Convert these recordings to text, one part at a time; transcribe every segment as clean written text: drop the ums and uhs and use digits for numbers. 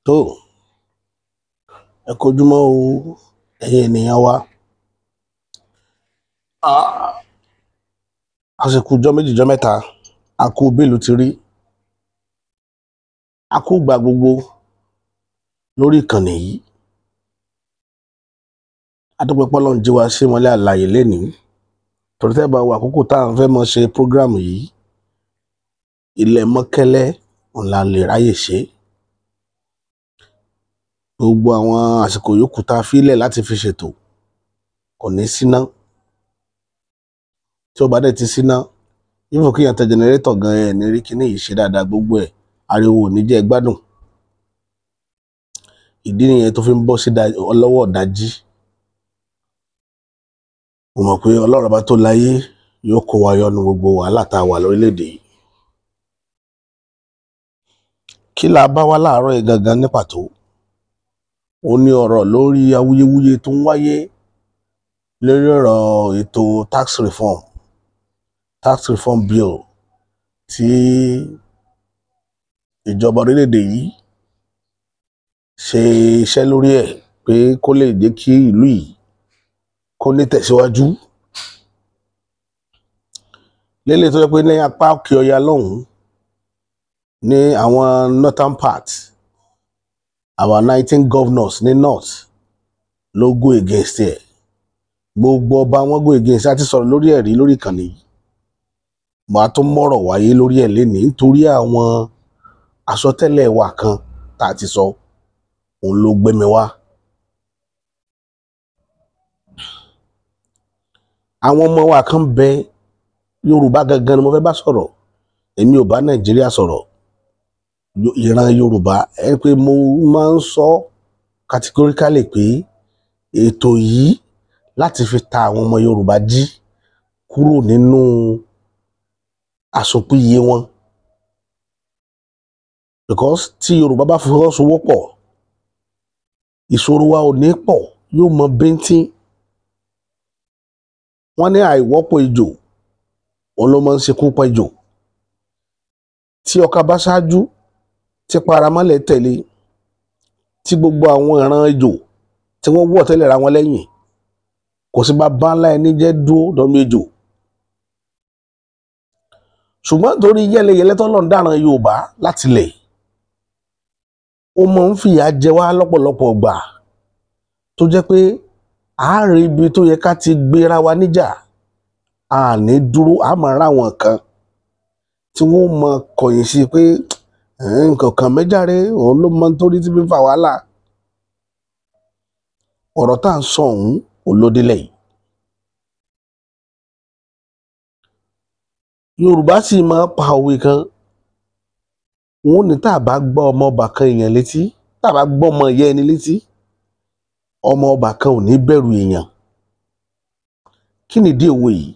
tó ẹ kojúmọ́ o ẹ̀yin ènìyàn wa. Àsìkò ọjọ́ méjì ọjọ́ mẹ́ta a kú bílù ti rí, a kú gbà gbogbo lórí ìkànnì yìí. adúpẹ́ pé Ọlọ́run jí wa sí mọ́lẹ̀ àlàyé lénìí, torí tẹ́ bá wo àkókò tá à ń fẹ́ mọ́ ṣe prógráàmù yìí, ilẹ̀ mọ́kẹ́lẹ́ ńlá lè ráyè ṣe. Gbogbo àwọn àsìkò yòókù tá a fílẹ̀ láti fi ṣètò kò ní síná. Tí ó bá dẹ̀ ti síná, yóò kí yàn tẹ jẹnẹrétọ̀ gan ẹ̀ ní rí kíní yìí ṣe dáadáa, gbogbo ẹ̀ ariwo ò ní jẹ́ gbádùn. Ìdí nìyẹn tó fi ń bọ́ sí ọlọ́wọ́ ọ̀dájí. Mo mọ̀ pé Ọlọ́run bá tó láyé yóò kó wa yọnu gbogbo wàhálà tá a wà lórílẹ̀‐èdè yìí. Kí la bá wá láàárọ̀ yìí gangan ní pàtó? Ó ní ọ̀rọ̀ lórí awuyewuye tó ń wáyé lórí ọ̀rọ̀ ètò tax reform bill tí ìjọba orílẹ̀‐èdè yìí ṣe iṣẹ́ lórí ẹ̀ pé kó lè jẹ́ kí ìlú yìí kó ní tẹ̀síwájú. Lélẹ̀ tó jẹ́ pé ní apá òkè ọya lọ́hùn-ún ní àwọn northern part, our 19 governors ní north ló go against ẹ̀. Gbogbo ọba wọn go against ẹ̀. A ti sọ̀rọ̀ lórí ẹ̀rí lórí ìkànnì yìí. Màá tún mọ̀rọ̀ wáyé lórí ẹ̀ lénìí nítorí àwọn àsọtẹ́lẹ̀ wa kan tá a ti sọ, òun ló gbé mi wá. Àwọn ọmọ wa kan bẹ Yorùbá gangan ni mo fẹ́ bá sọ̀rọ̀, èmi ò bá Nàìjíríà sọ̀rọ̀. Ìran Yorùbá, ẹ pé mo máa ń sọ categorically pé ètò yìí láti fi ta àwọn ọmọ Yorùbá jí kúrò nínú àsopìyé wọn. Because tí Yorùbá bá fọwọ́sowọ́pọ̀, ìṣòro wa ò ní pọ̀, yóò mọ bíntín. Wọ́n ní àìwọ́pọ̀ ejò òun ló máa ń ṣekú pa ejò. Tí ọká bá ṣáájú, tí paramọ́lẹ̀ tẹ̀lé, tí gbogbo àwọn ìran ejò tí wọ́n wọ̀ tẹ́lẹ̀ ra wọn lẹ́yìn, kò sí bàbá ńlá ẹni jẹ́ dúró dọ́mọ ejò. Ṣùgbọ́n torí yẹ́lẹyẹ̀lẹ t'Ọlọ́run dáràn Yorùbá láti lẹ̀, ó máa ń fìyà jẹ wá lọ́pọ̀lọpọ̀ ìgbà tó jẹ́ pé àárín ibi tó yẹ ká ti gbéra wa níjà, a ní dúró, a máa ráwọn kan tí wọ́n mọ kọ̀yìn sí pé nǹkan kan mẹ́járe òun ló mọ nítorí tí fi ń fa wàhálà. Ọ̀rọ̀ tá à ń sọ ọ̀hún olódélẹ̀ yìí. Yorùbá sì máa pa òwe kan, wọ́n ní tá a bá gbọ́ ọmọ ọba kan èèyàn létí, tá a bá gbọ́ ọmọ ìyá ẹni létí, ọmọ ọba kan ò ní bẹ̀rù èèyàn. Kí nìdí òwe yìí?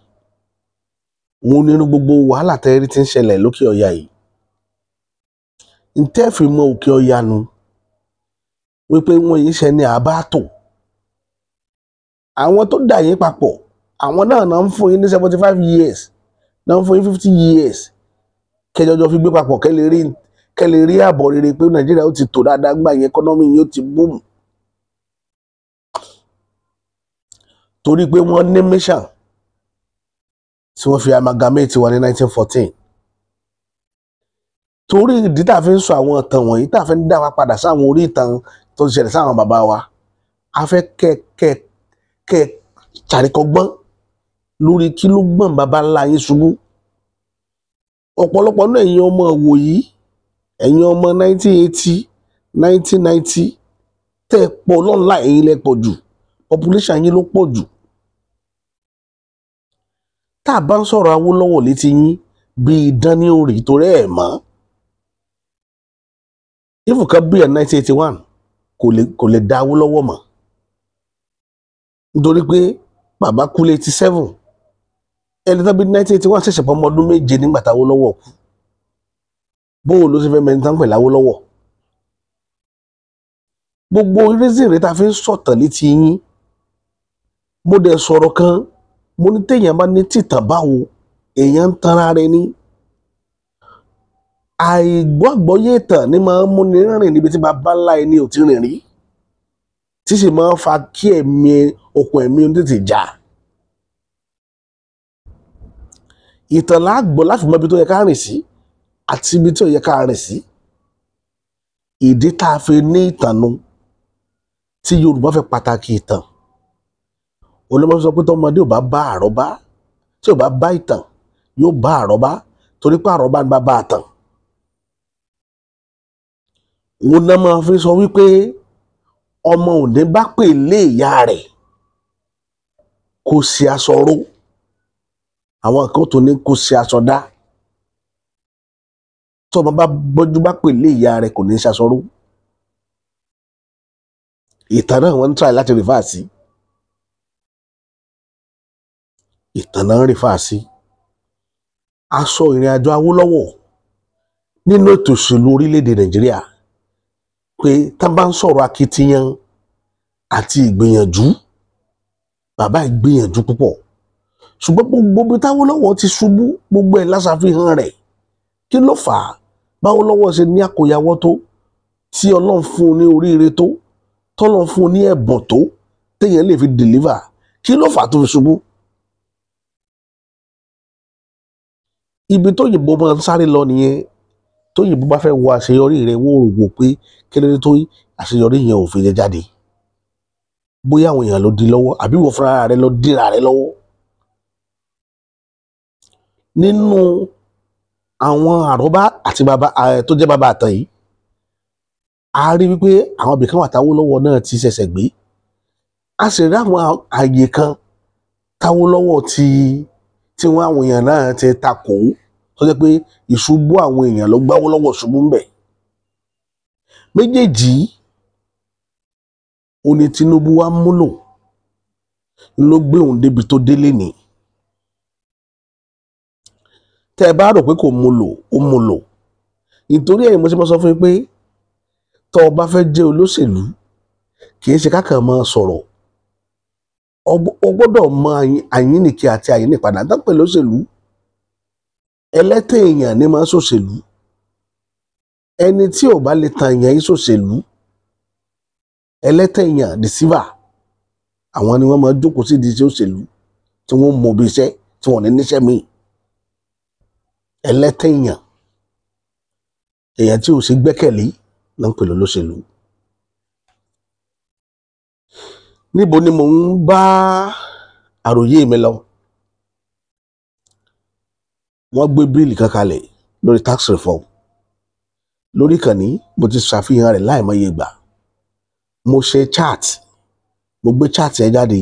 Òun nínú gbogbo wàhálà tẹ́rí tí ń ṣẹlẹ̀ lókè ọya yìí. Ntẹ́ fi mọ òkè ọya nu wípé wọ́n yìí ṣe ní àbátò. Àwọn tó dà yín papọ̀, àwọn náà ń fún yín ní 75 years, náà ń fún yín 50 years kẹjọjọ fi gbé papọ̀ kẹ́ lè rí àbọ̀ rere pé Nàìjíríà ó ti tò dáadáa gbà yẹn, ẹkọ́nọ́mì yìí ó ti boom. Torí pé wọ́n ní mission tí wọ́n fi amalgamate wa ní 1914. Torí ìdí tá a fi ń sọ àwọn ìtàn wọ̀nyí, tá a fi ń dá wa padà sáwọn orí ìtàn tó ti ṣẹlẹ̀ sáwọn bàbá wa, a fẹ́ kẹ́ ṣàríkọ́gbọ́n lórí kí ló gbọ́n bàbá ńlá yín ṣubú. Ọ̀pọ̀lọpọ̀ náà ẹ̀yin ọmọ wò yìí, ẹ̀yin ọmọ 1980, 1990 tẹ́ ẹ pọ̀ lọ́nà ẹ̀yin lẹ pọ̀ jù, population yín ló pọ̀ jù. Tá a bá ń sọ̀rọ̀ Awólọ́wọ̀ létí yín bí idán ní orí torí ẹ̀ mọ́. Ìfúnkan bí ẹ̀ 1981 kò lè dá Awólọ́wọ̀ mọ́. Nítorí pé bàbá kú 87, ẹni tó bí 1981 ṣẹ̀ṣẹ̀ pọ̀ ọmọ ọdún méje nígbà tí Awólọ́wọ̀ kú. Bóò ló ṣe fẹ́ mẹ́ni tán pẹ̀lú Awólọ́wọ̀? Gbogbo reason rẹ̀ tá a fi ń sọ̀tàn létí yín. Mo dẹ̀ sọ̀rọ̀ kan, mo ní téèyàn bá ní tìtàn báwo, èèyàn ń tanra rẹ̀ ní. àìgbọ́gbọ́yé ìtàn ni máa ń múni rìn níbi tí bàbá ńlá ẹni ò ti rìn rí, tí sì máa ń fa kí okùn ẹ̀mí tètè já. ìtàn la gbọ́ láti mọ ibi tó yẹ ká rìn sí àti ibi tí ò yẹ ká rìn sí. ìdí tá a fi ní ìtàn nu, tí Yorùbá fẹ́ pàtàkì ìtàn. olóòmọ sọ pé tọmọdé ò bá bá àrọ́bá, tí ò bá bá ìtàn yóò bá àrọ́bá, torí pé àrọ́bá ń bá àtàn. òun náà máa fi sọ wípé ọmọ òní bá pè lé ìyá rẹ̀ kò sí aṣọ ró, àwọn kan tó ní kò sí aṣọ dá. tọmọ bá bọ́jú bá pè lé ìyá rẹ̀ kò ní ṣaṣọ ró. ìtàn náà wọ́n ń try láti rìfà sí. ìtàn náà ń rìfà sí. aṣọ ìrìn àjò Awólọ́wọ̀ nínú ètò òṣèlú orílẹ̀-èdè Nàìjíríà, pé tá bá ń sọ̀rọ̀ akitiyan àti ìgbìyànjú, bàbá ìgbìyànjú púpọ̀, ṣùgbọ́n gbogbo t'Awólọ́wọ̀ ti ṣubú gbogbo ẹ̀ láṣàfihàn rẹ̀. kí ló fà á b'Awólọ́wọ̀ ṣe ní àkóyawọ́ tó, tí Ọlọ́run fún un ní oríire tó, tọ́lọ́run fún un ní ẹ̀bùn tó téèyàn lè fi deliver? kí ló fà á tó fi ṣubú? ibi tó yìnbó máa ń sáré lọ nìyẹn. tó yìnbó bá fẹ́ wo àṣeyọrí rẹ̀ wọ́n rò wò pé kí ló dé tó àṣeyọrí yẹn ò fi lè jáde. bóyá àwọn èèyàn ló di lọ́wọ́ àbí wọ́n fúnra rẹ̀ ló dìra rẹ̀ lọ́wọ́. nínú àwọn àrọ́bá àti bàbá tó jẹ́ bàbá àtàn yìí, a rí wípé àwọn ibìkan wà t'Awólọ́wọ̀ náà ti ṣẹ̀ṣẹ̀ gbé. a sì rí àwọn àyè kan t'Awólọ́wọ̀ tí wọ́n àwọn èèyàn náà ti takò, tó jẹ́ pé ìṣubú àwọn èèyàn ló gbá Awólọ́wọ̀ ṣubú ńbẹ̀. méjèèjì ó ní Tinubu wá múlò ló gbé òun débi tó délé ní. tẹ́ ẹ bá rò pé kò múlò, ó múlò. nítorí ẹ̀yin mo ṣe máa sọ fún yín pé tọ́ ọ bá fẹ́ jẹ́ olóṣèlú, kì í ṣe kákan máa sọ̀rọ̀. o gbọ́dọ̀ mọ àyínnìkí àti àyínnìpadà. tán pè lóṣèlú, ẹlẹ́tẹ̀ èèyàn ní máa ń ṣòṣèlú. ẹni tí ò bá lè tan èèyàn yìí ṣòṣèlú, ẹlẹ́tẹ̀ èèyàn deceiver, àwọn ni wọ́n máa jókòó sí ìdí iṣẹ́ òṣèlú, tí wọ́n mọ bí iṣẹ́ tí wọ́n ní níṣẹ́ míì. ẹlẹ́tẹ̀ èèyàn tí ò sí gbẹ́kẹ̀lé ló ń pè lólóṣèlú. níbo ni mò ń bá àròyé mi lọ? wọ́n gbé bíìlì kan kalẹ̀ lórí tax reform. lórí ìkànnì mo ti ṣàfihàn rẹ̀ láìmọye ìgbà. mo ṣe chart, mo gbé chart yẹn jáde.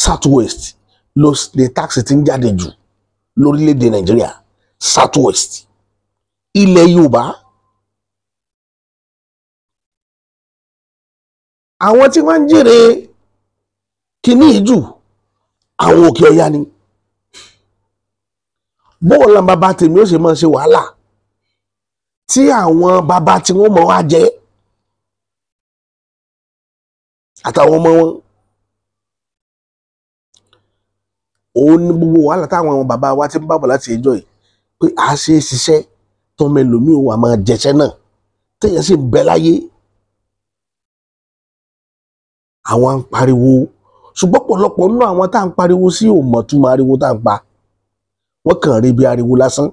South West ló ní tax ti ń jáde jù lórílẹ̀‐èdè Nàìjíríà. South West, ilẹ̀ Yorùbá. àwọn tí wọ́n ń jèrè kíní jù àwọn Òkè Ọya ni. bóun la bàbá tèmi ó ṣe máa ṣe wàhálà tí àwọn bàbá tí wọ́n mọ̀ wá jẹ́ àtàwọn ọmọ wọn. òun ní gbogbo wàhálà táwọn bàbá wa ti ń bàbọ̀ láti ẹjọ́ yìí, pé a ṣe é ṣiṣẹ́ tọmọ ẹlòmíì wà máa jẹṣẹ́ náà téèyàn sì ń bẹ láyé. àwọn ń pariwo, ṣùgbọ́n pọ̀lọpọ̀ nínú àwọn tá à ń pariwo sí ò mọ̀ túmọ̀ ariwo tá à ń pa. wọ́n kàn rí bí ariwo lásán.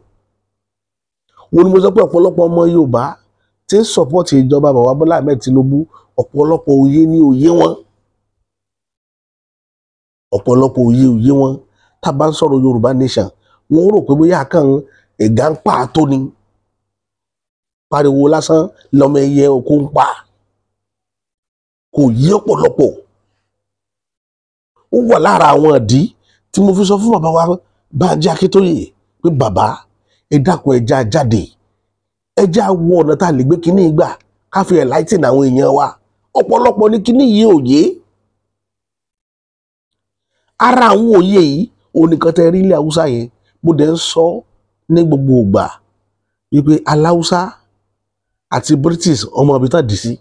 wọ́n ní mo sọ pé ọ̀pọ̀lọpọ̀ ọmọ Yorùbá tí ń sọ̀pọ̀tì ìjọba bàbá Bọ́lá Ahmed Tinubu, ọ̀pọ̀lọpọ̀ òye ní òye wọn. ọ̀pọ̀lọpọ̀ òye wọn. tá a bá ń sọ̀rọ̀ Yorùbá nation, wọ́n rò pé bóyá kàn ẹ̀gá ń pa tó ni. pariwo lásán lọmọ ẹyẹ oko ń pa. kò yí ọ̀pọ̀lọpọ̀. ó wà lára àwọn ìdí tí mo fi sọ fún bàbá wa Bánjí Akíntóyè pé bàbá ẹ dákun ẹja jáde, ẹja wọ ọ̀nà tá a lè gbé kíní gbà ká fi enlighten àwọn èèyàn wa. ọ̀pọ̀lọpọ̀ ní kíní yìí òye. ara àwọn òye yìí onìkan tẹ rí ilẹ̀ Haúsá yẹn, mo dẹ̀ ń sọ ní gbogbo ìgbà wípé aláùsá àti British ọmọ ibi tán dì sí.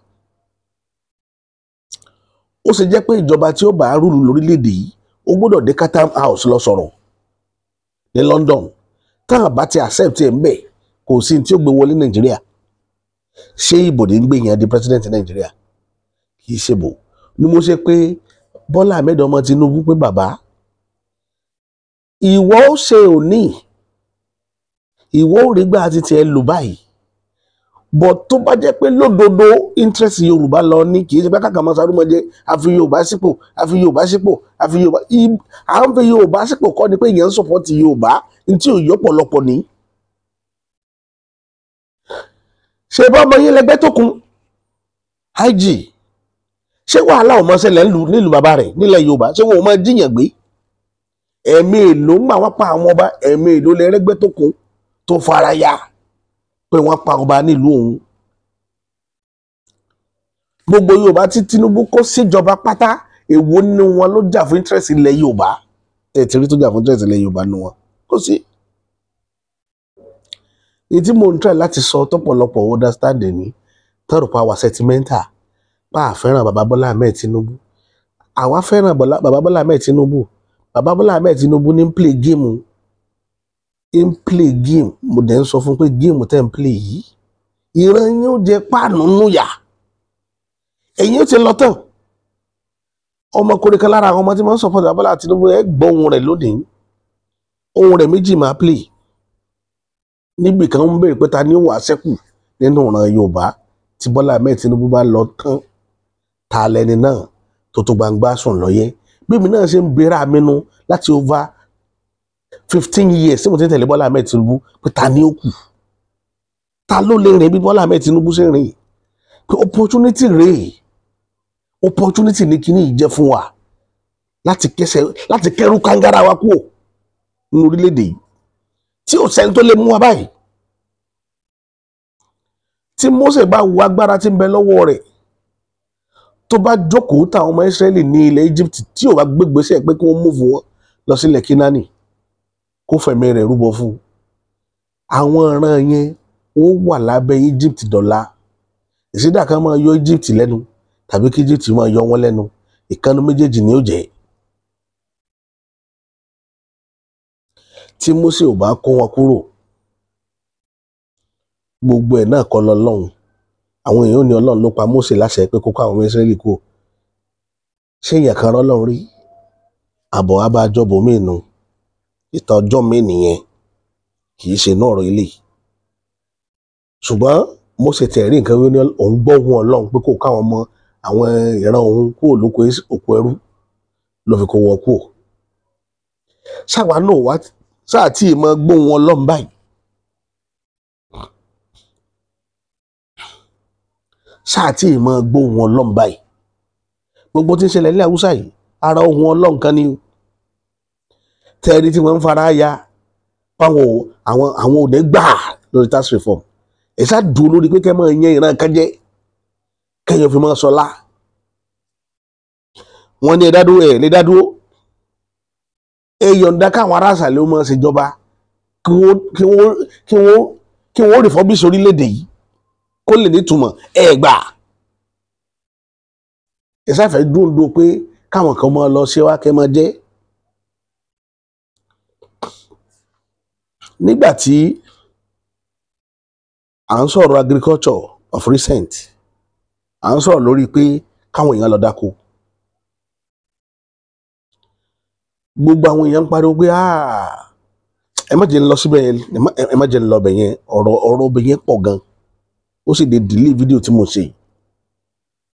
ó ṣe jẹ́ pé ìjọba tí ó bá rúlu lórílẹ̀‐èdè yìí ó gbọ́dọ̀ dé Chatham House lọ sọ̀rọ̀ ní London. táwọn bá ti accept ẹ̀ ń bẹ̀ kò sí tí ó gbé wọlé Nàìjíríà. Ṣé ìbò ní gbé yẹn di president Nàìjíríà? Kì í ṣe bò. Ni mo ṣe pé Bọ́lá Ahmed ọmọ Tinubu pé bàbá ìwọ ó ṣe òní, ìwọ ò rí gbà àti tiẹ̀ lò báyìí, but tó bá jẹ́ pé lódodo interest Yorùbá lọ ní, kì í ṣe pé kàkà máa sarúmọjẹ àfi Yorùbá sípò àfi Yorùbá sípò àfi Yorùbá, à ń fi Yorùbá sípò kọ́ ni pé èèyàn ń support Yorùbá ní tí ò yọ pọ̀lọpọ̀ ní. ṣe bá ọmọ yín lẹgbẹ́ tó kún IG, ṣé wàhálà ọmọ ṣẹlẹ̀ nílùú bàbá rẹ̀ nílẹ̀ Yorùbá, ṣé wọn ò máa jíyàn gbé? Ẹ̀mí èlò ń gbà wọ́n pa àwọn ọba, ẹ̀mí èlò lẹ́rẹ́gbẹ́ tó kún tó fara ya pé wọ́n pa ọba nílùú òun. Gbogbo Yorùbá tí Tinubu kó síjọba pátá, èwo ni wọn ló jà fún interest ilẹ̀ Yorùbá? Ẹ ti rí tó jà fún interest ilẹ̀ Yorùbá nu wọn kó sí. Ní tí mo ń try láti sọ tọ́pọ̀lọpọ̀ understanding ní tọrọ pa wà sentimental pa àfẹ́ràn bàbá Bọ́lá Ahmed Tinubu. Àwa fẹ́ràn bàbá Bọ́lá Ahmed Tinubu. Bàbá Bọ́lá Ahmed Tinubu ní play game, ń play game. Mo dẹ̀ ń sọ fún pé game tẹ́ ń play yìí, ìran yín ó jẹ páànù núyà, ẹ̀yin ó ti lọ tán. Ọmọkùnrin kan lára àwọn ọmọ tí wọ́n ń support bàbá Bọ́lá Tinubu, ẹ gbọ́ ohun rẹ̀ lónìí, ohun rẹ̀ méjì máa play. Níbi kan ń béèrè pé ta ni ó wà sẹ́kù nínú ìran Yorùbá tí Bọ́lá Ahmed Tinubu bá lọ tán, ta lẹni náà tó tó gbangba sùn lọ́yẹ́. Bí mi náà ṣe ń bèèrè àmínú láti over 15 years tí mo ti ń tẹ̀lé Bọ́lá Ahmed Tinubu pé ta ni ó kù, ta ló lè rìn bí Bọ́lá Ahmed Tinubu ṣe rìn, pé opportunity rèé, opportunity ní kíní ìjẹ́ fún wa láti kẹ́rù kangara wa kúrò ní orílẹ̀-èdè yìí tí ò sẹ́ni tó lè mú wa báyìí. Tí Mósè bá wo agbára tí ń bẹ lọ́wọ́ rẹ̀, tó bá jókòó táwọn ọmọ Ísírẹ́lì ní ilẹ̀ Egypt tí ò bá gbégbèsè pé kí wọ́n múfù wọn lọ sílẹ̀ Kínánì kó fẹ̀mí rẹ̀ rúbọ fún, àwọn ìran yẹn ó wà lábẹ́ Egypt dọ̀la. Ìsídà kan máa yọ Egypt lẹ́nu tàbí kí Egypt máa yọ wọ́n lẹ́nu, ìkànnì méjèèjì ni ó jẹ́. Tí Mósè ò bá kó wọn kúrò, gbogbo ẹ̀ náà kọ́ lọ́lọ́run. Àwọn èèyàn ní Ọlọ́run ló pa Mósè láṣẹ pé kó kó àwọn ọmọ Ísírẹ́lì kúrò. Ṣé èèyàn kan rọ́lọ́run rí? Àbọ̀ abájọ́ bòmí nù, ìtàn ọjọ́ mi nìyẹn, kì í ṣe náà ọ̀rọ̀ ilé. Ṣùgbọ́n Mósè tẹ̀ rí nǹkan wí ní òun gbọ́ ohùn Ọlọ́run pé kó káwọn ọmọ àwọn ìran òun kúrò lóko òkú ẹrú ló fi kó wọn kúrò. Ṣáwa náà wá sáà tí ì máa gbóhùn Ọlọ́run báyìí. Sáà tí ì máa gbóhùn Ọlọ́run báyìí. Gbogbo tí ń ṣẹlẹ̀ ní Haúsá yìí, ara ohùn Ọlọ́run kan ni o. Tẹ́rí tí wọ́n ń fara ya páwọn àwọn òde gbà lórí tax reform. Ẹ ṣáà dúró lórí pé kẹ́ máa yan ìran kan jẹ́, kẹ́yìn fi máa sọlá. Wọ́n ní ẹ̀dá dúró ẹ̀ lé dá dúró. Ẹ yọ̀ǹda káwọn ará àṣàlẹ̀ ó máa ṣèjọba kí wọ́n refurbish orílẹ̀-èdè yìí kó lè nítumọ̀, ẹ gbà. Ẹ sáfẹ́ dúró pé káwọn kan máa lọ ṣe wá kẹ́ máa jẹ́. Nígbà tí à ń sọ̀rọ̀ agriculture of recent, à ń sọ̀rọ̀ lórí pé káwọn èèyàn lọ dáko. Gbogbo àwọn èèyàn ń pariwo pé ẹ má jẹ́ ń lọ síbẹ̀ yẹn, ẹ má jẹ́ ń lọ bẹ̀ yẹn, ọ̀rọ̀ bẹ̀ yẹn pọ̀ gan. Ó sì lè delay fídíò tí mo ṣe.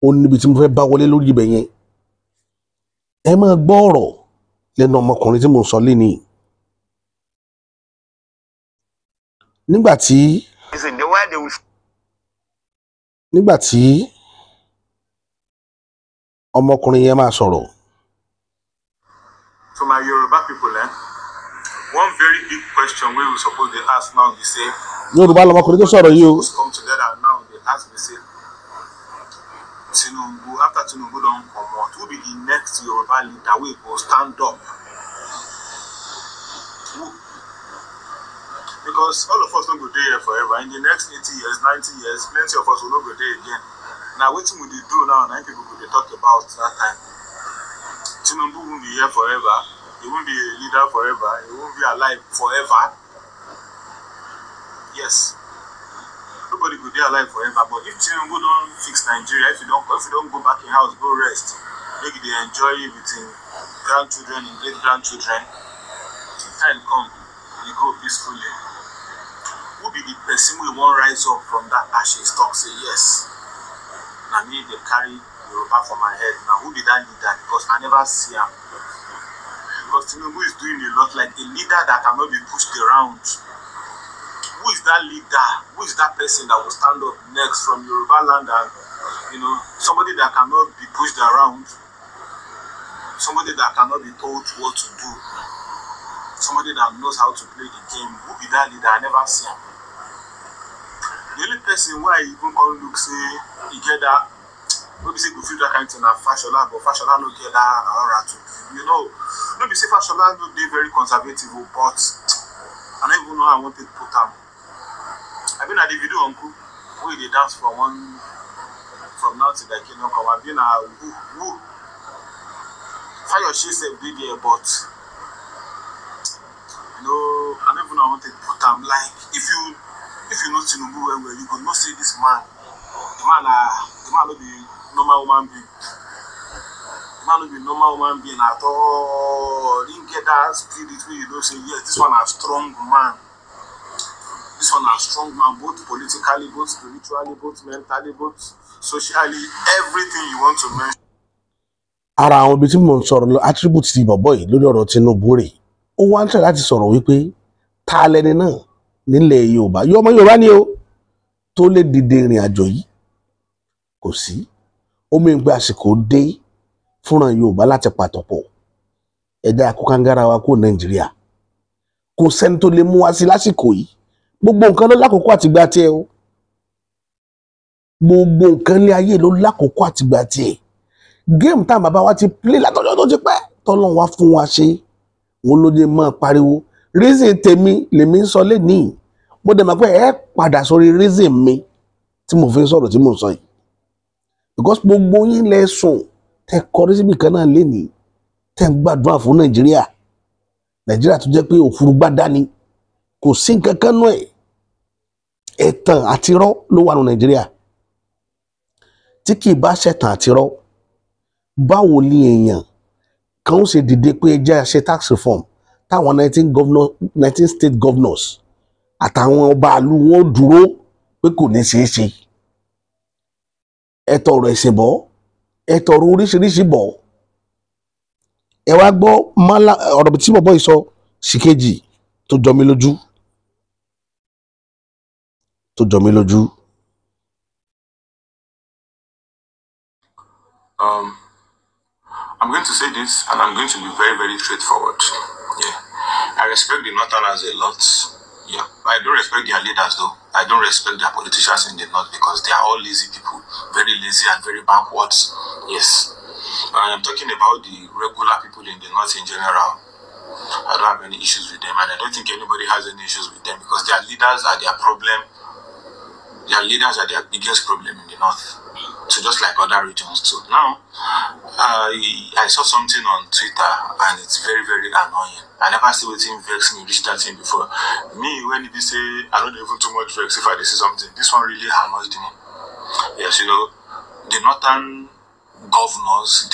Ó níbi tí mo fẹ́ bá wọlé lórí ibẹ̀ yẹn. Ẹ máa gbọ́ ọ̀rọ̀ lẹ́nu ọmọkùnrin tí mo sọ lénìí. Nígbà tí ọmọkùnrin yẹn máa sọ̀rọ̀. So my Yoruba people, one very big question we were supposed to ask now, they say, Yorùbá lọmọkùnrin tó sọ̀rọ̀ yìí o. come together now, they ask me, say, Tinubu, after Tinubu don't come out, who be the next Yoruba leader we go stand up? Who? Because all of us don't go there here forever. In the next 80 years, 90 years, plenty of us will not go there again. Now, what we do now, 9 people could talk about that time. Tinubu won't be here forever. He won't be a leader forever. He won't be alive forever. Yes. dey alive forever. But if Tinubu don't fix Nigeria, if you don't go back in house, go rest, make they enjoy with him grandchildren and great grandchildren. Time come, you go peacefully. Who be the person we won't rise up from that ashes? Talk say yes. Now me they carry Yoruba for my head. Now who be that leader? Because I never see him. Because Tinubu is doing a lot like a leader that cannot be pushed around. Who is that leader? Who is that person that will stand up next from Yoruba land and, somebody that cannot be pushed around, somebody that cannot be told what to do, somebody that knows how to play the game? Who be that leader? I never see him. The only person why I even come look say he get that, maybe say go feel that kind of thing na Fashola, but Fashola no get that aura to do. Maybe say Fashola no dey very conservative, but I don't even know how I want to put am. I've been at the video uncle where they dance from now to the kingdom come. I've been at who Fire she said be there, but I don't even know how I want to put am. Like if you know Tinubu well, you could not say this man. The man will be normal human being. The man will be normal human being at all. Didn't get that spirit where you don't say yes, this one a strong man. This one a strong man, both politically, both spiritually, both mentally, both socially, everything you want to mention. Ara àwọn ibi tí mo ń sọ̀rọ̀ lọ attribute ti bọ̀bọ̀ yìí lórí ọ̀rọ̀ Tinubu rẹ̀ ó wá ń tẹ̀ láti sọ̀rọ̀ wípé ta lẹni náà nílẹ̀ Yorùbá ọmọ Yorùbá ni ó tó lè dìde ìrìn àjò yìí kò sí omi ìgbà àsìkò dé fúnra Yorùbá láti pàtọ́pọ̀ ẹ̀dá àkókángárá wa kó Nàìjíríà kò sẹ́ni tó lè mú wá sí lásìkò yìí gbogbo nǹkan ló lákòókò àtìgbà tiẹ̀ o gbogbo nǹkan ní ayé ló lákòókò àtìgbà tiẹ̀ game tá bàbá wa ti play látọjọ́ tó ti pẹ́ tọ́lọ́run wá fún wa ṣe wọn ló dé máa pariwo reason tèmi lèmi ń sọ lẹ́nìí mo dẹ̀ mọ̀ pé ẹ padà sórí reason mi tí mo fi ń sọ̀rọ̀ tí mo ń sọ yìí because gbogbo yín lẹ sùn tẹ kọrí síbi kan náà lẹ́nìí tẹ ń gbàdúrà fún Nàìjíríà tó jẹ́ pé òfurufú dání kò sí nǹkan kan nú ẹ̀ ẹ̀tàn àti irọ́ ló wà ní Nàìjíríà tí kì í bá ṣẹ̀tàn àti irọ́ báwo ni èèyàn kan ó ṣe dìde pé ẹjẹ́ ṣe tax reform táwọn 19 state governors àtàwọn ọba àlú wọn dúró pé kò ní ṣeé ṣe ẹ tọrọ ẹ̀sìn bọ̀ ẹ tọrọ oríṣiríṣi bọ̀ ẹ wá gbọ́ ọ̀rọ̀ tí bọ̀bọ̀ yìí sọ ṣìkejì tó jọ mí lójú I'm going to say this, and I'm going to be very, very straightforward. Yeah, I respect the Northerners a lot. Yeah, I don't respect their leaders though. I don't respect their politicians in the North because they are all lazy people, very lazy and very backwards. Yes, I am talking about the regular people in the North in general. I don't have any issues with them, and I don't think anybody has any issues with them because their leaders are their problem. Their leaders are their biggest problem in the North. So just like other regions too. Now, I saw something on Twitter and it's very, very annoying. I never see anything vex me reach that thing before. Me, when you say I don't even too much vex if I see something, this one really annoys me. Yes, the northern governors,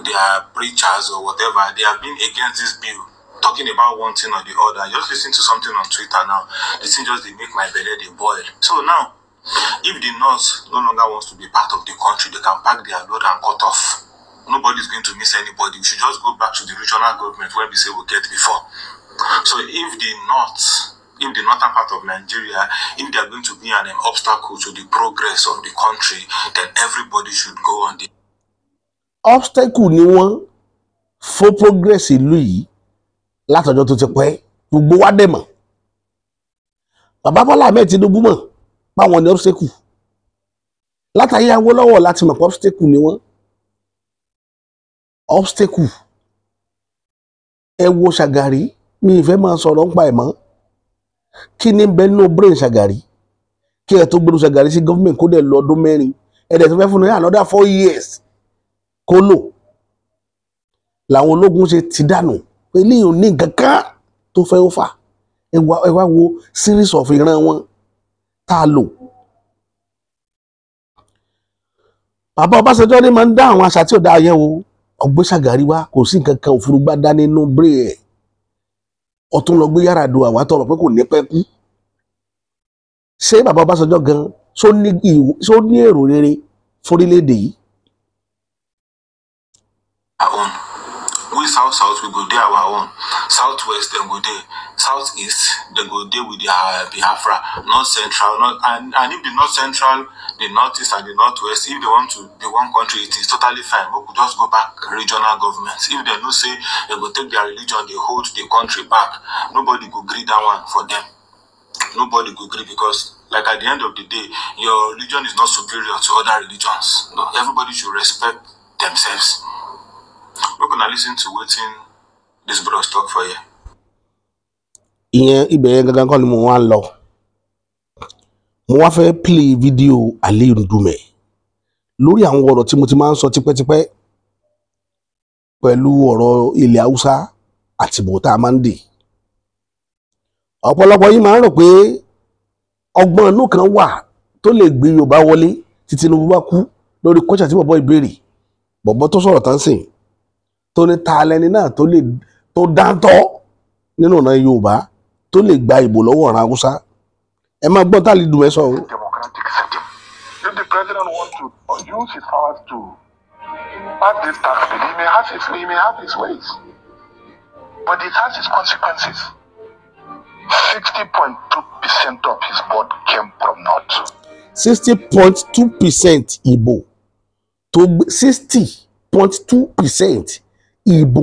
their preachers or whatever, they have been against this bill, talking about one thing or the other. Just listen to something on Twitter now. This thing just they make my belly they boil. So now, if the North no longer wants to be part of the country, they can pack their load and cut off. Nobody's going to miss anybody. We should just go back to the regional government where we say we get before. So if the northern part of Nigeria, if they are going to be an obstacle to the progress of the country, then everybody should go on the obstacle ni wọ́n for progress ìlú yìí látọjọ́ tó ti pẹ́ gbogbo wa dẹ̀ mọ̀ Bàbá Bọ́lá Ahmed Tinubu mọ̀ báwọn ní obstacle látàyè Awólọ́wọ̀ láti mọ̀ obstacle ni wọ́n obstacle ẹ wo Ṣàgàrí mi ìfẹ́ máa sọ̀rọ̀ nípa ẹ̀ mọ́ kí ni bẹ́ẹ̀ nínú brain Ṣàgàrí kí ẹ tó gbèrú Ṣàgàrí sí government kó dẹ̀ lọ ọdún 4 ẹ dẹ̀ tó fẹ́ fún ní another 4 years kó lò làwọn ológun ṣe ti dànù pé ní òní nǹkan kan tó fẹ́ ó fà ẹ wá wo series of ìran wọn tá a lò. Bàbá Ọbásanjọ́ ní máa ń dá àwọn àṣà tí ò dáa yẹn o, ọgbẹ́ Ṣàgárí wá kò sí nǹkan kan òfurufú dá nínú bré ẹ̀, ọtún lọ gbé Yar'Adua wá tọrọ pé kò ní pẹ́ kú. Ṣé bàbá Ọbásanjọ́ gan ṣó ní èrò rere fórílẹ̀-èdè yìí? We South, we go there our own. Southwest, then go there. Southeast, they go there with their Biafra. North Central, and if the North Central, the Northeast, and the Northwest, if they want to be one country, it is totally fine. We could just go back regional governments. If they no say they go take their religion, they hold the country back. Nobody go agree that one for them. Nobody go agree because, like at the end of the day, your religion is not superior to other religions. No, everybody should respect themselves. We're gonna listen to waiting this bros talk for you. Ìyẹn ibẹ̀ yẹn gangan kan ni mo wá ń lọ. Mo wá fẹ́ play video Aliyu Ndume lórí àwọn ọ̀rọ̀ tí mo ti máa ń sọ tipẹ́tipẹ́ pẹ̀lú ọ̀rọ̀ ilẹ̀ Haúsá àti bòtá Mandi. Ọ̀pọ̀lọpọ̀ yìí máa ń rò pé ọgbọ́n inú kan wà tó lè gbé Yorùbá wọlé tí Tinubu bá kú lórí kọ́ṣà tí bọ̀bọ́ ìbéèrè. Bọ̀bọ́ tó sọ̀rọ̀ tán sìn tó ní ta lẹni náà tó dáńtọ́ nínú ọ̀nà Yorùbá tó lè gba ìbò lọ́wọ́ ọ̀ràn Haúsá. Ẹ máa gbọ́ tá Aliyu Ndume sọ. Democratic setting. If the president wants to use his powers to pass this tax bill, he may have his ways, but it has its consequences. 60.2% of his vote came from North. 60.2% ìbò tó gbé 60.2% ìbò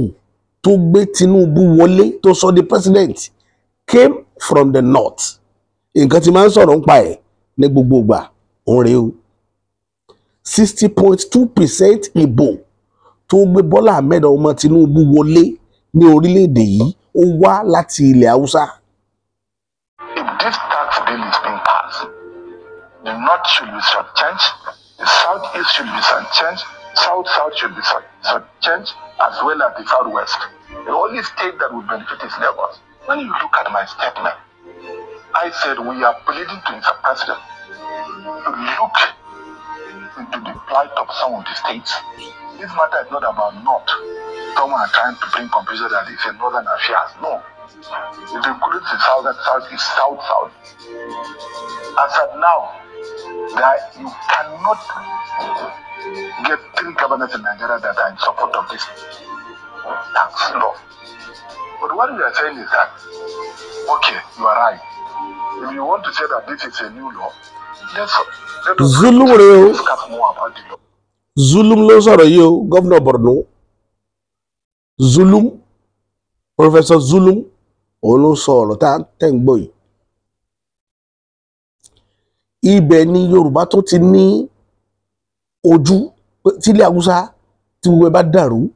tó gbé Tinubu wọlé tó sọ di president came from the North. Nǹkan tí máa ń sọ̀rọ̀ ń pa ẹ̀ ní gbogbo ìgbà òun rèé o. 60.2% ìbò tó gbé Bọ́lá Ahmed ọmọ Tinubu wọlé ní orílẹ̀-èdè yìí ó wá láti ilẹ̀ Haúsá. If this tax bill is being passed, the North should be shortchanged, the Southeast should be shortchanged, South should be shortchanged, as well as the Southwest. The only state that would benefit is Lagos. When you look at my statement, I said we are pleading to Mr. President to look into the plight of some of the states. This matter is not about North. Someone are trying to bring confusion that it's a northern affairs. No. It includes the South, Southeast, South. As of now, you cannot get 3 governors in Nigeria that are in support of this tax law. But what we are saying is that, okay, you are right. If you want to say that this is a new law, let us discuss more about the law. Zulum ló sọ̀rọ̀ yìí o, Governor Borno. Zulum, Professor Zulum, òun ló sọ ọ̀rọ̀ tá tẹ̀ ń gbọ́ yìí. Ibẹ̀ ni Yorùbá tó ti ní ojú tílé Haúsá tí gbogbo ẹ bá dàrú.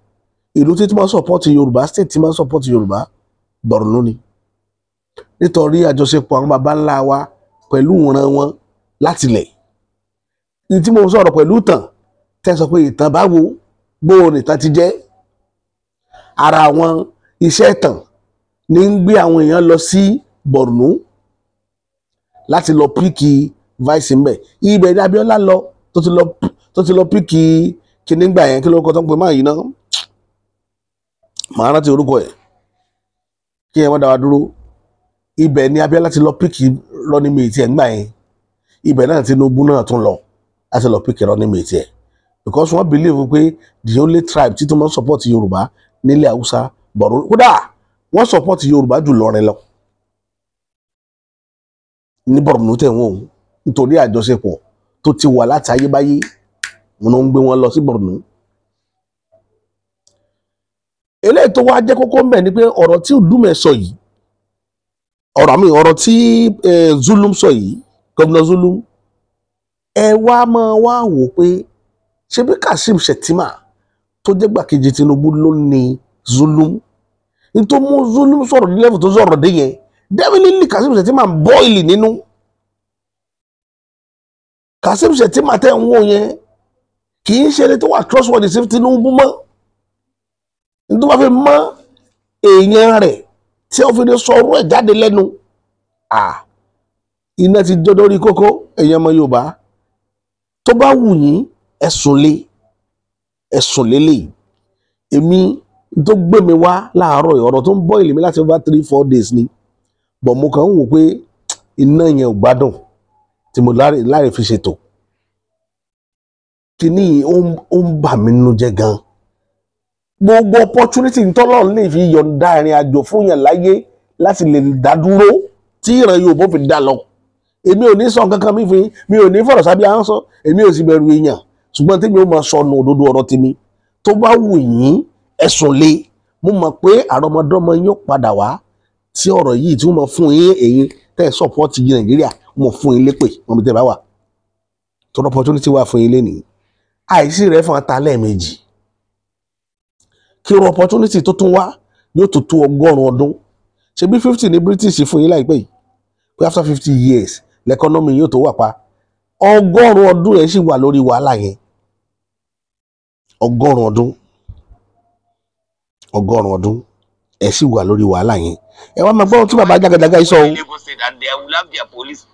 Ìlú tí máa support Yorùbá, state tí máa support Yorùbá, Borno ni. Nítorí àjọṣepọ̀ àwọn baba ńlá wa pẹ̀lú ìran wọn láti ilẹ̀. Ní tí mo sọ̀rọ̀ pẹ̀lú ìtàn, tẹ́ sọ pé ìtàn báwo gbóòrò ìtàn ti jẹ́. Ara àwọn iṣẹ́ ìtàn ní ń gbé àwọn èèyàn lọ sí Borno láti lọ píkì vice mbẹ̀. Ibẹ̀ ni Abíọ́lá lọ tó ti lọ píkì kìnnìgbà yẹn kí ló kọ́ tó ń pè máa yìí náà. Màá rántí orúkọ ẹ̀ kí ẹ wọ́n dá wa dúró. Ibẹ̀ ni Abíọ́lá ti lọ píkì running mate ẹ̀ ńgbà yẹn. Ibẹ̀ náà Tinubu náà tún lọ láti lọ píkì running mate ẹ̀. Because wọ́n believe pé the only tribe tí tó máa support Yorùbá nílẹ̀ Haúsá Borno. Kódà wọ́n support Yorùbá jù lọ́rin lọ ní Borno tẹ̀wọ̀n nítorí àjọṣepọ̀ tó ti wà láti ayébáyé wọn ń gbé wọn lọ sí Borno. Eléyìí tó wá jẹ́ kókó ń bẹ̀ ni pé ọ̀rọ̀ tí Ndume sọ yìí ọ̀rọ̀ tí Zulum sọ yìí, Governor Zulum, ẹ wá máa wá wò pé ṣé bí Kashim Shettima tó jẹ́ gbàkejì Tinubu ló ní Zulum nítorí mú Zulum sọ̀rọ̀ ní level tó sọ̀rọ̀ dé yẹn definitely Kashim Shettima ń bọ́ìlì nínú. Kashim Shettima tẹ́ ń wò yẹn kì í ṣe ẹni tó wà trustworthy sí Tinubu mọ́. Nítorí wọ́n fi mọ́ èèyàn rẹ̀ tí ó fi lè sọ ọ̀rọ̀ ẹ̀ jáde lẹ́nu. iná ti jó lórí kókó ẹ̀yin ọmọ Yorùbá tó bá wù yín ẹ̀sùn lélẹ̀ èmi tó gbé mi wá láàárọ̀ ọ̀rọ̀ tó ń bọ́ ìlú mi láti over 3-4 days ni bọ̀ mo kàn ń wò pé iná yẹn ò gbádùn tí mo láre fi ṣètò kíní ó ń bà mí nínú jẹ́ gan gbogbo opportunity tọ́lọ́run lè fi yọ̀ǹda ìrìn àjò fún yàn láyé láti lè dá dúró tí ìran Yorùbá fi dá lọ èmi ò ní sọ kankan mi ò ní fọ̀rọ̀ sábẹ́ à ń sọ èmi ò sì bẹ̀rù èèyàn ṣùgbọ́n tèmi ó máa sọnù òdodo ọ̀rọ̀ tèmi tó bá wù yín ẹ̀sùn lé mo mọ̀ pé àrọ́mọdọ́mọ yín ó padà wá tí ọ̀rọ̀ yìí tí wọ́n mọ̀ fún yín èyí tẹ́ ẹ̀ sọ́pọ́ọ̀tì yín Nàìjíríà wọ́n mọ̀ fún yín lépè wọ́n mi tẹ́ bá wà tó opportunity wà fún yín lénìí àìsí rẹ̀ fún ata lẹ́ẹ̀mejì kí irú opportunity tó tún wá yóò tó tó 100 ọdún ṣe bí 50 ní British fún yín láìpẹ́ yìí pé after 50 years l'economy yóò tó wà pa 100 ọdún ẹ̀ sì wà lórí wàhálà yẹn 100 ọdún ẹ̀ sì wà lórí wàhálà yẹn ẹ wá máa gbọ́ tí bàbá Jagajaga yìí sọ o. And they will have their police.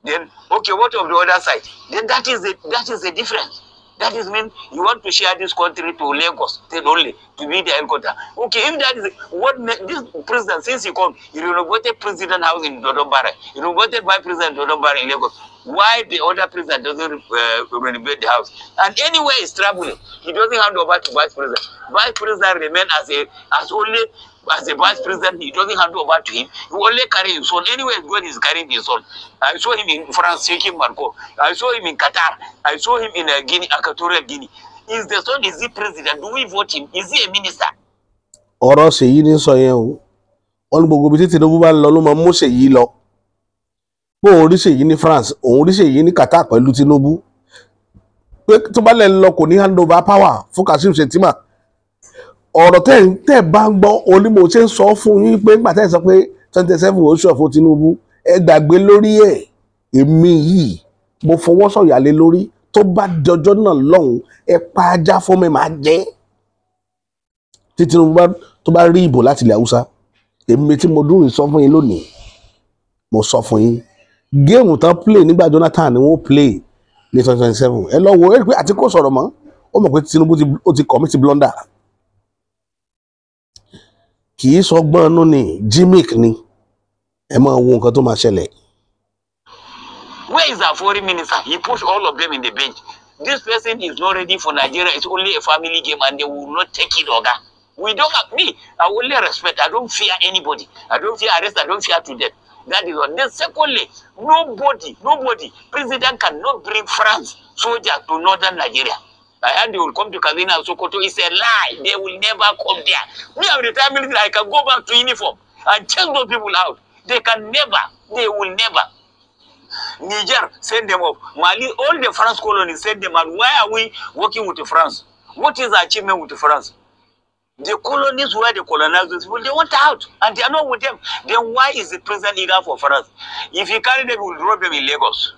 Then okay, what of the other side? Then that is the difference. That is mean you want to share this country to Lagos state only to be the headquarters. Okay, if that is what this president, since he come, he renovated president house in Dodombara, he renovated vice president Dodombara in Lagos. Why the other president doesn't renovate the house? And anywhere he's traveling, he doesn't hand over to vice president. Vice president remain as a vice president, he doesn't hand over to him. He only carry his son. Anywhere he's going, he's carrying his son. I saw him in France, shaking Marco. I saw him in Qatar. I saw him in Guinea, Equatorial Guinea. Is the son, is he president? Do we vote him? Is he a minister? Ọ̀rọ̀ Ṣèyí ní sọ yẹn o. Wọ́n ní gbogbo ibi tí Tinubu bá lọ ló máa mú Ṣèyí lọ. Bó òun rí Ṣèyí ní France, òun rí Ṣèyí ní Qatar pẹ̀lú Tinubu. Pé tó bá lẹ̀ ń lọ kò ní hand over power fún Kashim Shettima. Ọ̀rọ̀ tẹ́ bá ń gbọ́ onímọ̀ ṣe ń sọ fún yín pé nígbà tẹ́ sọ pé 27 oṣù ọ̀fọ̀ Tinubu ẹ gbàgbé lórí ẹ̀ èmi yìí mo fọwọ́ sọ̀yà lé lórí tó bá dọjọ́ náà lọ́hùn ẹ pa ajá fún mi máa jẹ́ tí Tinubu tó bá rí ìbò láti ilẹ̀ Haúsá èmi tí mo dúró sọ fún yín lónìí mo sọ fún yín géèmù tán play nígbà Jonathan ni wọ́n play ní 2027 ẹ lọ wo ẹ pé Àtíkù sọ̀rọ̀ mọ́ ó mọ̀ pé Tinubu ti commit blunder kì í sọgbọ́n inú ni gimmick ni ẹ máa wo nǹkan tó máa ṣẹlẹ̀. Where is our foreign minister? He pushed all of them in the bench. This person is not ready for Nigeria. It's only a family game and they will not take it, Oga. We don't have me. I only respect. I don't fear anybody. I don't fear arrest. I don't fear to death. That is one. Then secondly, nobody, president cannot bring France soldiers to northern Nigeria. I heard they will come to Kaduna and Sokoto. It's a lie. They will never come there. Me, I'm retired military. I can go back to uniform and chase those people out. They can never. They will never. Niger, send them off. Mali, all the France colonies, send them out. Why are we working with France? What is the achievement with France? The colonies were the colonizers, well, they want out, and they are not with them. Then why is the president eager for France? If he carry them, he will drop them in Lagos.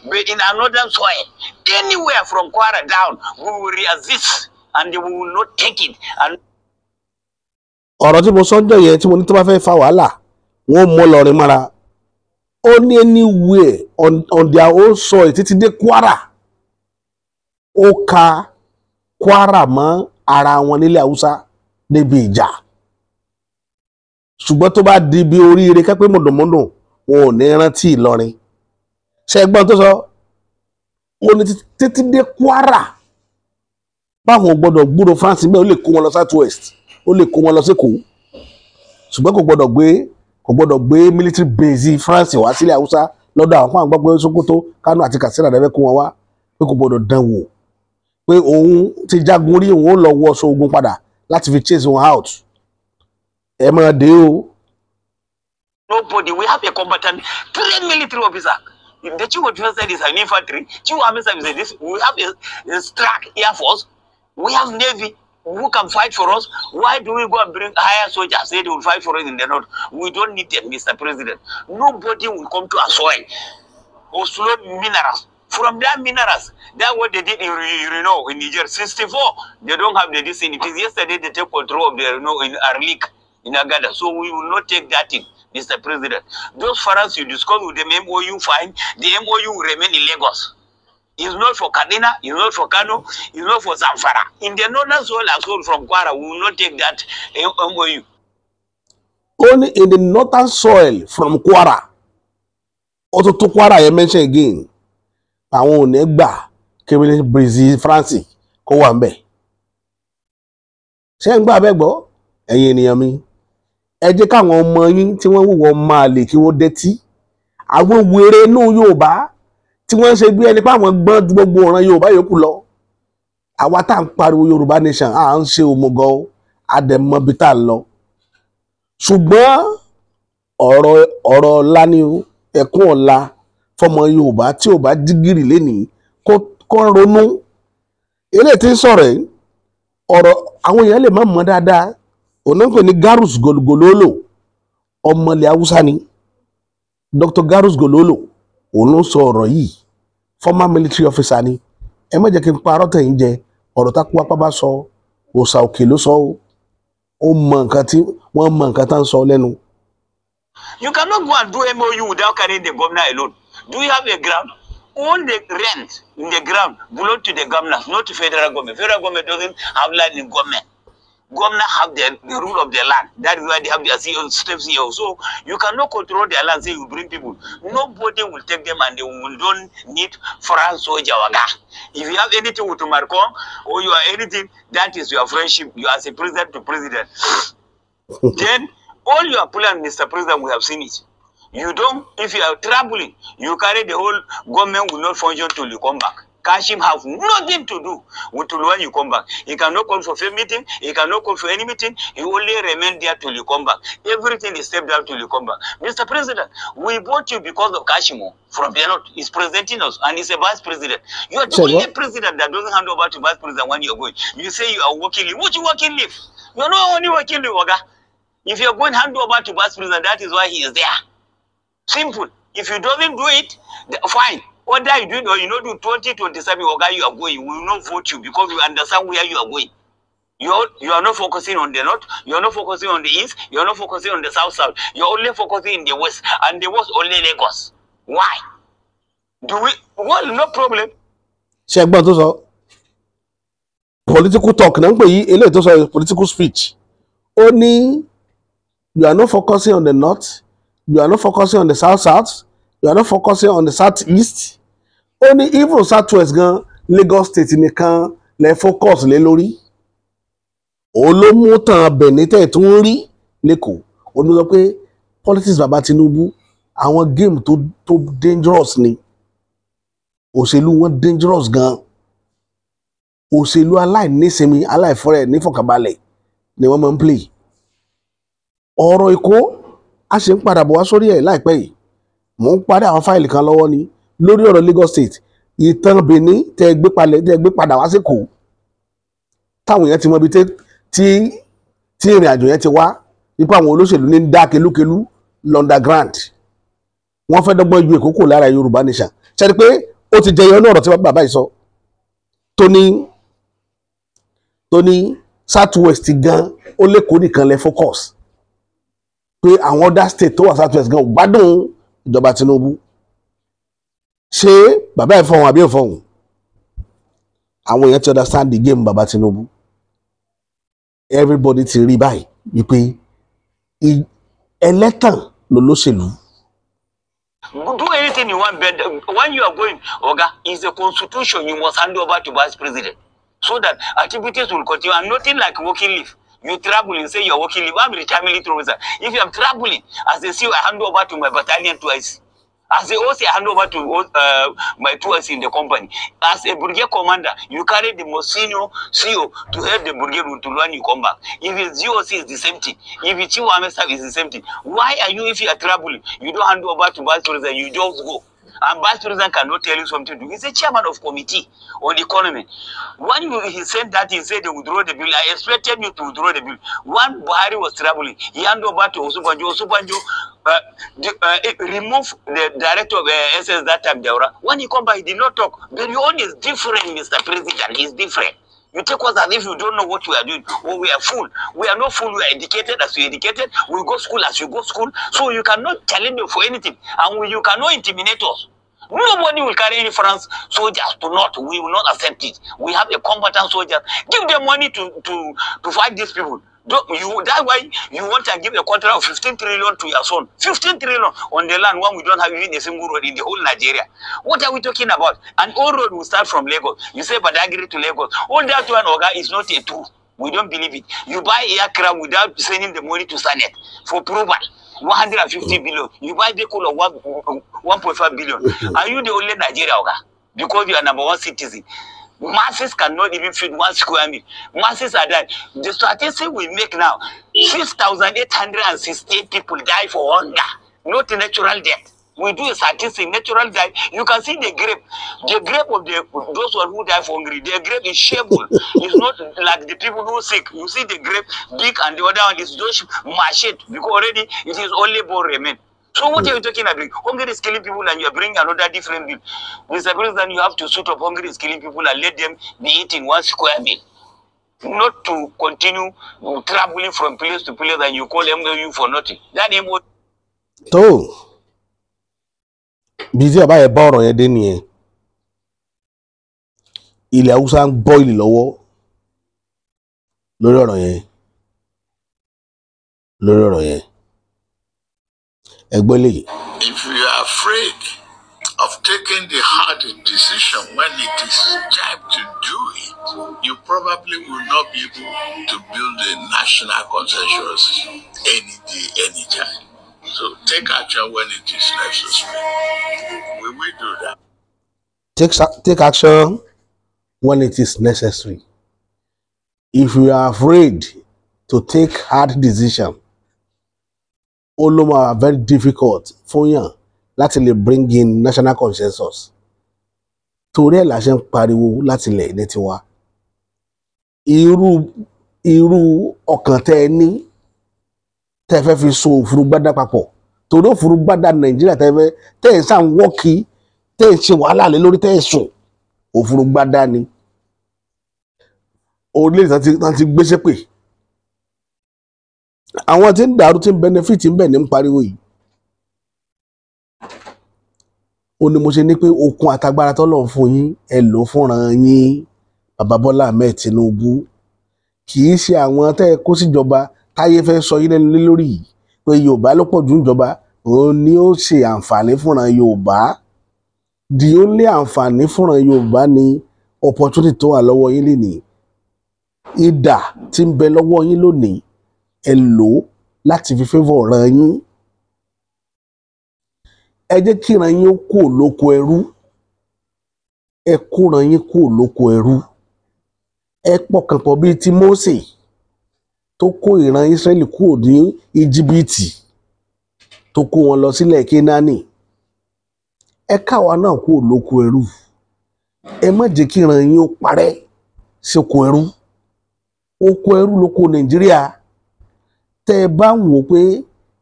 But in another soil, anywhere from Kwara down, we will resist, and they will not take it. And ọ̀rọ̀ tí mo sọ́jọ́ yẹn tí mo ní tó bá fẹ́ fa wàhálà wọ́n mọ́ lọ́rin mọ́ra ó ní anywhere on their own soil títí dé Kwara ó ka Kwara mọ́ ara wọn nílẹ̀ Haúsá níbi ìjà ṣùgbọ́n tó bá di bí oríire kápẹ́ mọ̀dọ̀mọ́dọ̀ wọn ò ní rántí Ìlọrin ṣẹ́gbọ́n tó sọ ó ní títí dé Kwara báwọn ò gbọ́dọ̀ gbúrò France bẹ́ẹ̀ ó lè kó wọn lọ South West ó lè kó wọn lọ sékòó ṣùgbọ́n kò gbọ́dọ̀ gbé military base France wá sílẹ̀ Haúsá lọ́dọ̀ àwọn fún àgbọ̀ pé Sokoto Kano àti Katsina dẹ́fẹ́ kó wọn wá pé kò gbọ́dọ̀ dán wò pé òun ti jagun rí òun ó lọ wọ ọṣọ ogun padà láti fi chase wọn out ẹ máa dé o. nobody, we have a combatant, trained military officer. The chief of defense is an infantry. Chief of army service is this. We have a strike air force. We have navy who can fight for us. Why do we go and bring higher soldiers? Say they will fight for us in the north. We don't need them, Mr. President. Nobody will come to our soil. Oslo minerals. From that minerals, that's what they did in in Niger. 64, they don't have the destiny. It is yesterday they take control of the in Arlik, in Agada. So we will not take that in. Mr. President. Those foreigns you discuss with them MOU fine, the MOU will remain in Lagos. It's not for Kaduna, it's not for Kano, it's not for Zamfara. In the northern soil as well from Kwara, we will not take that MOU. Only in the northern soil from Kwara. Also to Kwara, I mention again. Àwọn ò ní gbà kébìlì Brazil France kó wà ńbẹ̀. Ṣé ń gbà bẹ́ẹ̀ gbọ́ ẹ̀yin ènìyàn mi? Ẹ jẹ́ káwọn ọmọ yín tí wọ́n wùwọ́ máa lè kí wọ́n dẹ́tí. Àwọn wèrè inú Yorùbá tí wọ́n ṣe bí ẹni pé àwọn gbọ́n ju gbogbo ọ̀ràn Yorùbá yòókù lọ. Àwa tá à ń pariwo Yorùbá nation à ń ṣe òmùgọ̀ àdẹ̀mọ́bí tá à ń lọ. Ṣùgbọ́n ọ̀rọ̀ ọ̀la ni ẹkún ọ̀la fọmọ Yorùbá tí ò bá dígìrì lénìí kó ronú. Eléyìí tí ń sọ̀rọ̀ yìí ọ̀rọ̀ àwọn èèyàn lè má mọ̀ dáadáa. Òun náà ń pè ní Garus Gololo ọmọ ilẹ̀ Haúsá ni Dr. Garus Gololo òun ló sọ ọ̀rọ̀ yìí former military officer ni. Ẹ má jẹ́ kí n parọ́ tẹ̀yìn jẹ ọ̀rọ̀ tá kú apá bá sọ òòṣà òkè ló sọ ó mọ nǹkan tí wọ́n mọ nǹkan tá ń sọ lẹ́nu. You cannot go and do MOU without carrying the governor alone. Do you have a ground? All the rent in the ground belong to the governors, not to federal government. Federal government doesn't have land in government. Governors have the rule of the land. That is why they have their CEO, step CEO. So you cannot control their land. Say you bring people. Nobody will take them, and they will don't need France or Jawaga. If you have anything with Marcon or you are anything, that is your friendship. You are a president to president. Then all your plan, Mr. President, we have seen it. You don't, if you are traveling, you carry the whole government will not function till you come back. Kashim have nothing to do with when you come back. He cannot call for fair meeting, he cannot call for any meeting, he only remain there till you come back. Everything is stepped down till you come back. Mr. President, we bought you because of Kashimo from the north. He's presenting us and he's a vice president. You are the only president that doesn't hand over to vice president when you're going. You say you are working leave. What you working leave? You're not only working leave, Oga. If you're going to hand over to vice president, that is why he is there. Simple. If you don't do it, fine. Whether you do it or you not do 2027, Oga, you are going. We will not vote you because we understand where you are going. You are not focusing on the north. You are not focusing on the east. You are not focusing on the south. You are only focusing in the west, and the west only Lagos. Why? Do we? Well, no problem. Ṣé gbọ́n tó sọ political talk náà ń pè yí eléyìí tó sọ political speech. Ó ní you are not focusing on the north. You are not focusing on the south. You are not focusing on the southeast. Only even southwest gan Lagos state nìkan lè focus lé lórí. Olómú tàn Benitez tó ń rí lẹ́kọ̀ọ́. Ó ní sọ pé politics bàbá Tinubu àwọn game tó dangerous ni. Òṣèlú wọn dangerous gan. Òṣèlú aláìnísinmi aláìfọ̀rẹ́ nífọ̀kànbalẹ̀ ni wọ́n máa ń play. Ọ̀rọ̀ Èkó a ṣe ń padà bọ̀ wá sórí ẹ̀ láìpẹ́ yìí. Mò ń parí àwọn fáìlì kan lọ́wọ́ ni lórí ọ̀rọ̀ Lagos State ìtàn Benin tẹ́ gbé padà wá s'Èkó táwọn èèyàn ti mọ ibi tí ìrìn àjò yẹn ti wá nípa àwọn olóṣèlú ní dá kelúkelú l'underground wọ́n fẹ́ dọ́gbọ́n ju Èkó kò lára Yorùbá nation ṣe pé ó ti jẹyọ ní ọ̀rọ̀ tí bàbá yìí sọ tó ní southwest gan ó l'Èkó nìkan lẹ focus pé àwọn other state tó wà southwest gan ò gbádùn ìjọba Tinubu. Ṣé bàbá ẹ̀ fọ̀hún àbí ò fọ̀hún? Àwọn èèyàn ti understand the game bàbá Tinubu. Everybody ti rí báyìí wípé ẹlẹ́tàn lolóṣèlú. Do anything you want, but when you are going, Oga, is the constitution you must hand over to vice president so that activities will continue and nothing like working leave. You travel and say you're working leave. I'm retired military officer. If I'm traveling, as a CEO, I hand over to my battalion twice. As a OC, I hand over to my twice in the company. As a brigade commander, you carry the most senior CEO to help the brigade to when you come back. If it's GOC, it's the same thing. If it's Chief Army Staff, it's the same thing. Why are you, if you are traveling, you don't hand over to vice president, you just go? And vice president cannot tell you something to do. He's a chairman of committee on the economy. When he said that, he said they withdraw the bill. I expected you to withdraw the bill. When Buhari was traveling, he handed over to Osubanjo. Osubanjo removed the director of SS that time, Deora. When he come back, he did not talk. But your own is different, Mr. President. It's different. You take us as if you don't know what we are doing. Or we are fool. We are not fool. We are educated as we are educated. We go school as you go school. So you cannot challenge me for anything. And you cannot intimidate us. Nobody will carry any France soldiers to not. We will not accept it. We have a combatant soldier. Give them money to fight these people. That's why you want to give a contract of 15 trillion to your son. 15 trillion on the land when we don't have even a single road in the whole Nigeria. What are we talking about? And all road will start from Lagos. You say Badagry to Lagos. All that one, Oga, is not a true. We don't believe it. You buy aircraft without sending the money to Sanet for approval. 150 billion. You buy vehicle of 1.5 billion. Are you the only Nigeria, Oga? Because you are number one citizen. Masses cannot even feed 1 square meal. Masses are dead. The statistic we make now, 6,868 people die for hunger, not natural death. We do a statistic, natural death. You can see the grape. The grape of those who die for hungry, their grape is shameful. It's not like the people who are sick. You see the grape big and the other one is just machete because already it is only bone remain. So what are you talking about? Hungry is killing people and you are bringing another different bill. Mr. President, you have to suit up hungry is killing people and let them be eating 1 square meal. Not to continue traveling from place to place and you call MOU for nothing. That MOU. So, busy about a bar on your day. Ilẹ̀ Haúsá ń boil lọ́wọ́ lórí ọ̀rọ̀ yẹn. Ẹgbẹ́ lè. If you are afraid of taking the hard decision when it is time to do it, you probably will not be able to build a national consensus any day, anytime. So take action when it is necessary. We will do that. Take action when it is necessary. If you are afraid to take hard decision, ó ló máa very difficult fún yàn láti lè bring in national consensus. Torí ẹ̀ la ṣe ń pariwo láti ilẹ̀ ní tiwa. Irú ọkàn tẹ́ ẹ ní tẹ́ ẹ fẹ́ fi so òfurugbádá papọ̀. Torí òfurugbádá Nàìjíríà tẹ́ ẹ sá ń wọ́ọ̀kì tẹ́ ẹ ṣe wàhálà lé lórí tẹ́ ẹ sùn. Òfurugbádá ni. Orílẹ̀-èdè tán ti gbéṣẹ́ pè. Àwọn tí ń dàrú tí ń benefit ń bẹ̀ ní ń pariwo yìí. Ó ní mo ṣe ní pé okun àtagbára tọ́lọ́run fún yín ẹ lò fúnra yín. Bàbá Bọ́lá Ahmed Tinubu kì í ṣe àwọn tẹ́ ẹ kó síjọba táyé fẹ́ sọ yín lẹ́nu lé lórí yìí pé Yorùbá ló pọ̀ jù níjọba òun ni ó ṣe àǹfààní fúnra Yorùbá. The only àǹfààní fúnra Yorùbá ni opportunity tó wà lọ́wọ́ yín lénìí. Idà tí ń bẹ lọ́wọ́ yín lónìí ẹ lò láti fi favour ran yín. Ẹ jẹ́ kí ran yín kúrò lóko ẹrú. Ẹ kó ran yín kúrò lóko ẹrú. Ẹ pọkàn pọ̀ bíi ti Mósè tó kó ìran Ísírẹ́lì kúrò ní Íjíbítì tó kó wọn lọ sílẹ̀ Kénáánì. Ẹ káwa náà kúrò lóko ẹrú. Ẹ má jẹ́ kí ran yín ó parẹ́ sí oko ẹrú. Oko ẹrú lóko Nàìjíríà. Tẹ́ ẹ bá wò pé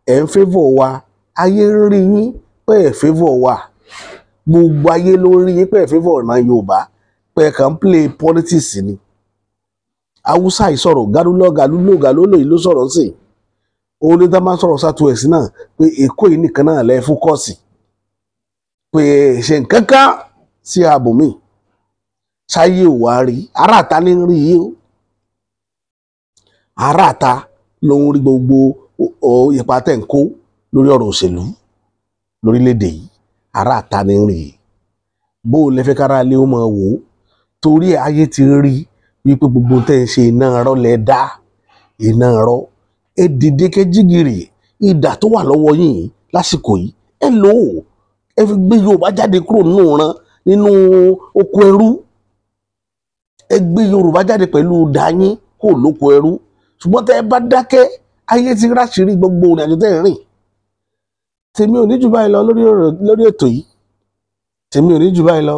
ẹ ń favour wa, ayé ń rí yín pé ẹ favour wa. Gbogbo ayé ló rí yín pé ẹ favour ìran Yorùbá pé ẹ kàn ń play politics ni. Haúsá yìí sọ̀rọ̀ gàlúlò yìí ló sọ̀rọ̀ sí. Òun ní tá máa ń sọ̀rọ̀ Southwest náà pé Èkó yìí nìkan náà lẹ́ fókọ̀sì. Pé ṣe nǹkan kan sí ààbò mi. Ṣáyé ò wá rí. Aráàta ní ń rí yìí o. Aráàta ló ń rí gbogbo ipa tẹ̀ ń kó lórí ọ̀rọ̀ òṣèlú lórílẹ̀‐èdè yìí. Aráàta ní ń rí yìí. Bó o lẹ fẹ́ kára lé ó máa wò ó. Torí ayé ti rí wípé gbogbo tẹ́ ń ṣe iná ọ̀rọ̀ lẹ dá. Iná ọ̀rọ̀. Ẹ dìde kẹ́jígìrì. Idà tó wà lọ́wọ́ yín lásìkò yìí. Ẹ lò ó. Ẹ fi gbé Yorùbá jáde kúrò nínú oko ẹrú. Ẹ gbé Yorùbá jáde pẹ̀lú dàáyín kúrò lóko ẹrú. Ṣùgbọ́n tẹ́ ẹ bá dákẹ́ ayé ti ráṣìírí gbogbo ìrìn àjò tẹ́ ẹ rìn. Tèmi ò ní jù báyìí lọ lórí ètò yìí. Tèmi ò ní jù báyìí lọ.